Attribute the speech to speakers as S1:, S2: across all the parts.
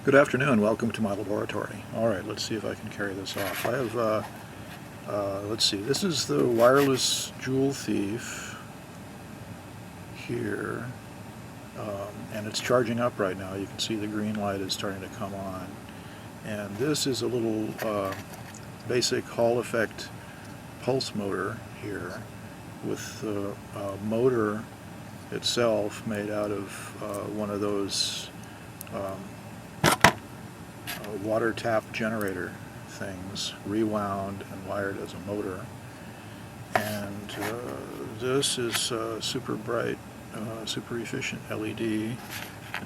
S1: Good afternoon, welcome to my laboratory. Alright, let's see if I can carry this off. I have, let's see, this is the Wireless Joule Thief here, and it's charging up right now. You can see the green light is starting to come on. And this is a little basic Hall effect pulse motor here with the motor itself made out of one of those water tap generator things, rewound and wired as a motor. And this is super bright, super efficient LED. And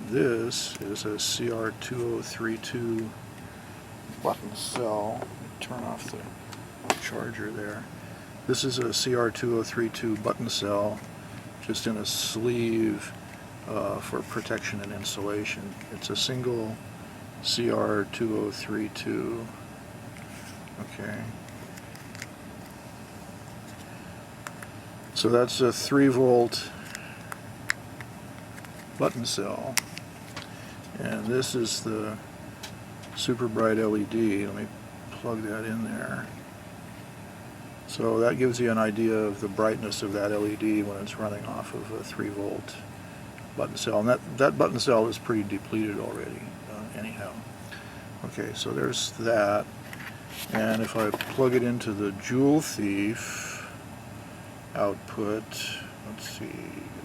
S1: this is a CR2032 button cell. Turn off the charger there. This is a CR2032 button cell, just in a sleeve for protection and insulation. It's a single CR2032. Okay. So that's a 3-volt button cell. And this is the super bright LED. Let me plug that in there. So that gives you an idea of the brightness of that LED when it's running off of a 3-volt button cell. And that button cell is pretty depleted already, anyhow. Okay, so there's that. And if I plug it into the Joule Thief output, let's see,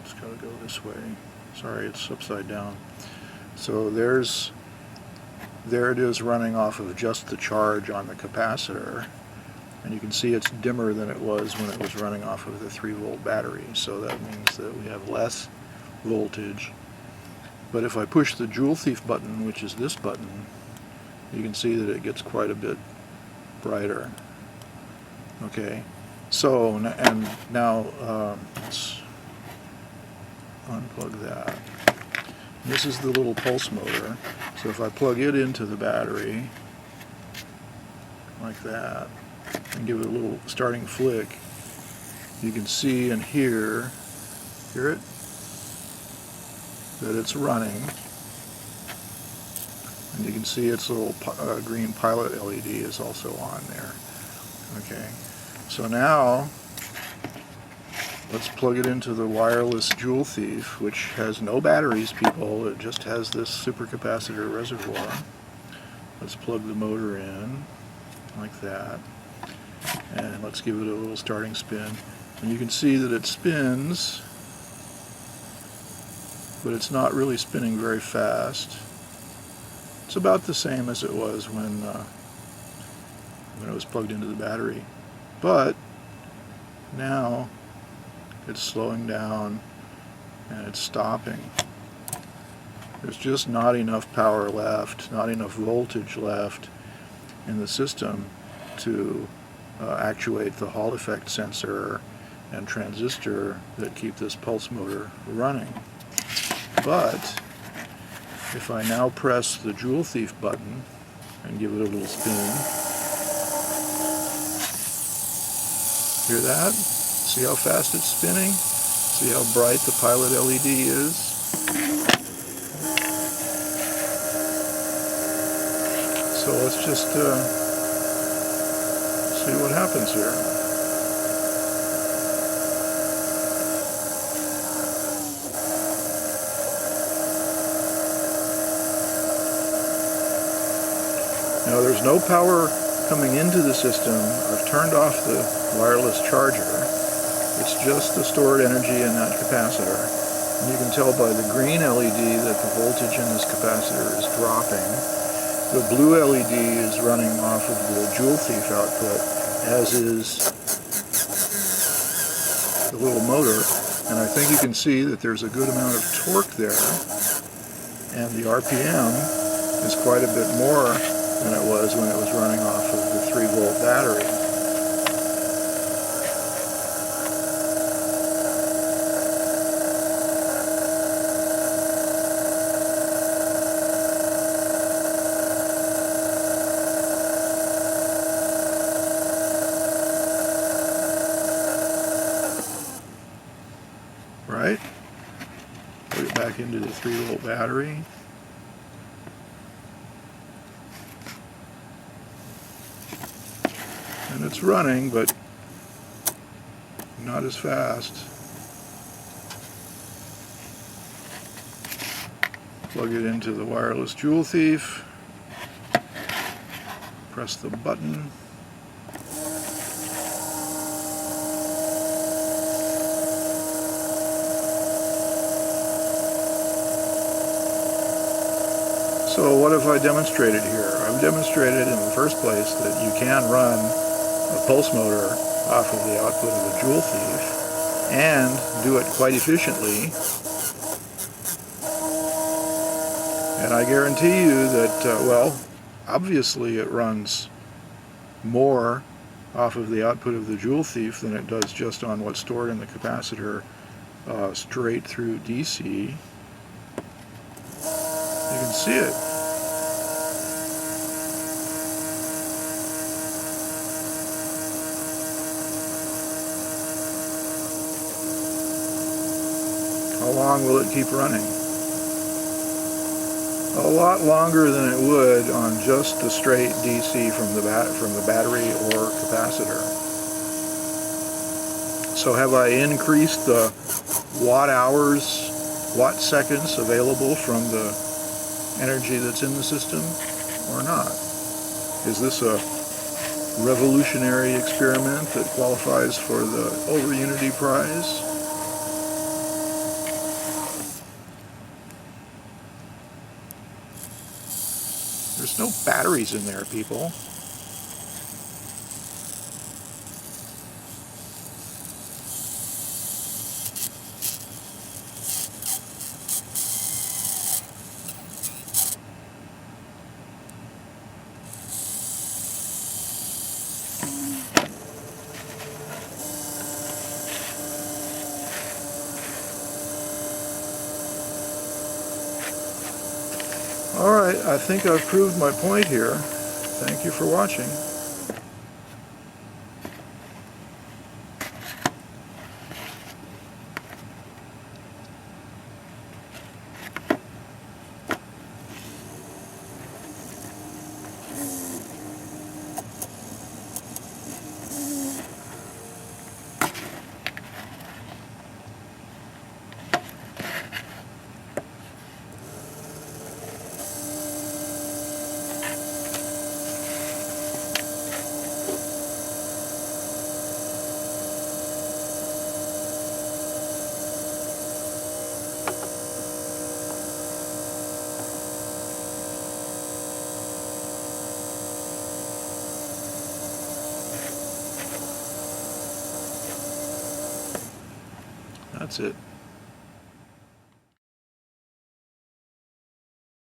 S1: it's got to go this way. Sorry, it's upside down. So there it is running off of just the charge on the capacitor. And you can see it's dimmer than it was when it was running off of the 3-volt battery. So that means that we have less voltage. But if I push the Joule Thief button, which is this button, you can see that it gets quite a bit brighter. Okay, so, and now let's unplug that. This is the little pulse motor. So if I plug it into the battery, like that, and give it a little starting flick, you can see and hear it, that it's running. And you can see its little green pilot LED is also on there. Okay, so now let's plug it into the Wireless Joule Thief, which has no batteries, people. It just has this supercapacitor reservoir. Let's plug the motor in like that, and let's give it a little starting spin. And you can see that it spins, but it's not really spinning very fast. It's about the same as it was when it was plugged into the battery. But now it's slowing down and it's stopping. There's just not enough power left, not enough voltage left in the system to actuate the Hall effect sensor and transistor that keep this pulse motor running. But if I now press the Joule Thief button and give it a little spin, hear that? See how fast it's spinning? See how bright the pilot LED is? So let's just see what happens here. Now there's no power coming into the system. I've turned off the wireless charger. It's just the stored energy in that capacitor. And you can tell by the green LED that the voltage in this capacitor is dropping. The blue LED is running off of the Joule Thief output, as is the little motor. And I think you can see that there's a good amount of torque there. And the RPM is quite a bit more than it was when it was running off of the 3-volt battery. Right? Put it back into the 3-volt battery. And it's running, but not as fast. Plug it into the Wireless Joule Thief. Press the button. So what have I demonstrated here? I've demonstrated in the first place that you can run a PulseMotor off of the output of a Joule Thief and do it quite efficiently. And I guarantee you that, well, obviously it runs more off of the output of the Joule Thief than it does just on what's stored in the capacitor straight through DC. You can see it. How long will it keep running? A lot longer than it would on just the straight DC from the battery or capacitor. So have I increased the watt hours, watt seconds available from the energy that's in the system or not? Is this a revolutionary experiment that qualifies for the overunity prize? There's no batteries in there, people. Alright, I think I've proved my point here. Thank you for watching. That's it.